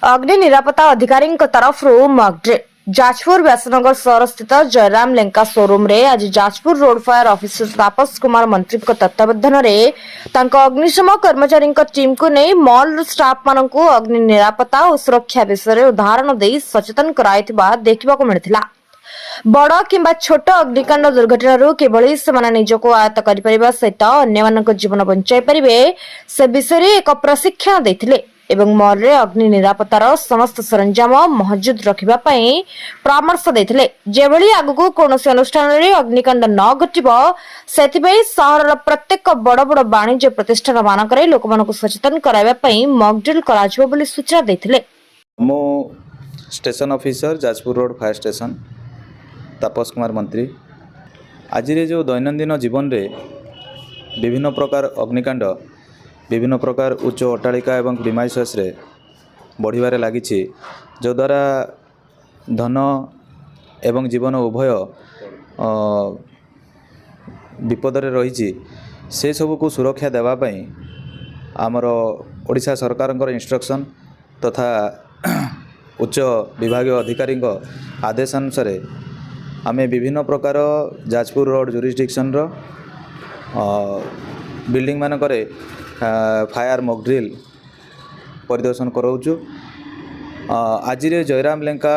अग्नि निरापत्ता अधिकारी तरफ मॉकड्रिल जाजपुर व्यासनगर सहर स्थित जयराम लेंका शोरूम रे आज जाजपुर रोड फायर ऑफिसर तापस कुमार मंत्री तत्वावधान में अग्निशम कर्मचारी टीम को नहीं मॉल स्टाफ मान अग्नि निरापत्ता और सुरक्षा विषय उदाहरण दे सचेतन कराइथिबा देखिबाको मिलिथिला। बड़ किंबा छोट अग्निकांड दुर्घटना किभली से निजको आयत्त करिपरिबा सहित अन्य जीवन बंचाई परिबे से विषय एक प्रशिक्षण देथिले एवं मॉल रे अग्नि निरापत्तार समस्त सरंजाम महजूद रखिबा पई परामर्श देथिले। जेभली आगु कोनोसी अनुष्ठान रे अग्निकांड न घटिबो सेतिबे शहरर प्रत्येक बड़ बड़ वाणिज्य प्रतिष्ठान मानकरे लोकमानकु सचेतन कराइबा पई मॉक ड्रिल कराजिबो बोली सूचना देथिले। मो station officer Jajpur road fire station Tapas Kumar Mantri आज जो दैनंदिन जीवन रे विभिन्न प्रकार अग्निकांड विभिन्न प्रकार उच्च अट्टालिका एवं प्रिमाइसेस रे बढ़िबारे लागिछि जो द्वारा धन एवं जीवन उभय विपदरे रही से सब को सुरक्षा देवा पई आमर ओडिशा सरकार इंस्ट्रक्शन तथा उच्च विभागीय अधिकारी आदेश अनुसार आमे विभिन्न प्रकार जाजपुर रोड जुरिस्डिक्शन रो बिल्डिंग मानकरे फायर मॉक ड्रिल परिदर्शन कराऊँ। आज जयराम लेंका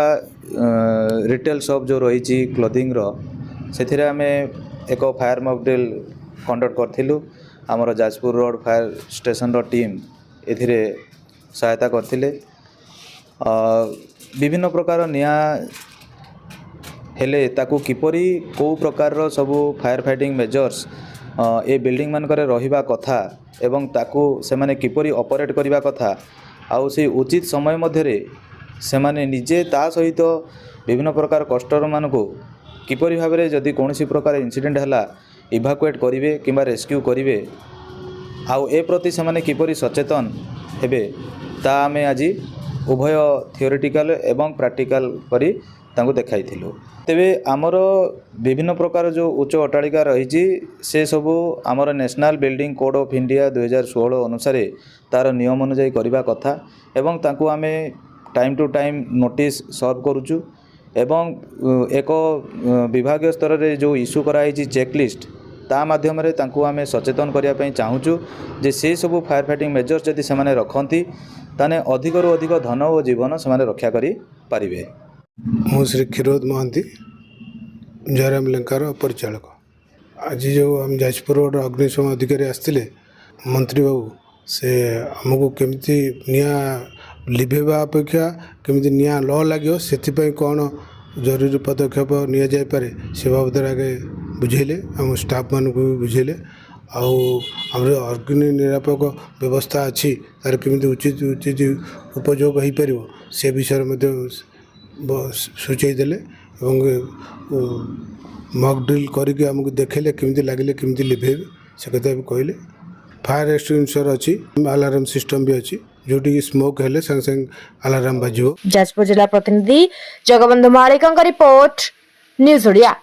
रिटेल शॉप जो रही क्लोथिंग रो से आमे एक फायर मॉक ड्रिल कंडक्ट करथिलु। आमर जाजपुर रोड फायर स्टेशन रो टीम एथिरे सहायता करथिले। विभिन्न प्रकार निया हेले ताकू किपरि को प्रकार रो सबु फायर फाइटिंग मेजर्स ए बिल्डिंग मानकरे रहिबा कथा एवं ताकू से माने किपरि ऑपरेट करिबा कथा आउ से उचित समय मध्यरे से माने निजे ता सहित विभिन्न प्रकार कस्टमर मानकू किपरि भाबरे जदि कोनोसी प्रकार इंसिडेंट हला इवाकुएट करिवे किंबा रेस्क्यू करिवे आउ ए प्रति से माने किपरि सचेतन हेबे ता आमे आज उभय थियोरेटिकल एवं प्रैक्टिकल करी तांको देखाइथिलु। तेबे आमर विभिन्न प्रकार जो उच्च अट्टालिका रही से सबू आमर national building code of India 2016 अनुसार तार नियम अनुଯାୟୀ करबा कथा एवं तांको आमे टाइम टू टाइम नोटिस सर्व करूचु एवं एक विभागीय स्तर रे जो इश्यू कराई चेकलिस्ट ता माध्यम रे तांको आमे सचेतन करिया पई चाहूचु जे से सबू फायर फाइटिंग मेजर्स जदि से माने रखंती ताने अधिक रु अधिक धन और जीवन से माने रक्षा करि पारिबे। मु श्री क्षीरोद महांती जयराम लेंकार परिचालक। आज जो हम जाजपुर रोड अग्निशम अधिकारी आसते मंत्री बाबू से आमको केमती निया लिभेवा अपेक्षा केमती निया ल लगे से कौन जरूरी पदक्षेप नि जापे से बाबद आगे बुझेले आम स्टाफ मान को भी बुझेले आम अग्नि निरापक व्यवस्था अच्छी तार केमती उचित उचित उपयोग हो पार से विषय सूचई देले मॉक ड्रिल करके आमको देखेले केमती लगे केमती लिभे से कथा भी कहले। फायर एक्सटिंग्विशर अच्छी अलार्म सिस्टम भी अच्छी जोटी स्मोक हेले संग संग अलार्म बाजिबो। जाजपुर जिला प्रतिनिधि जगबंधु मालिक रिपोर्ट न्यूज ओडिया।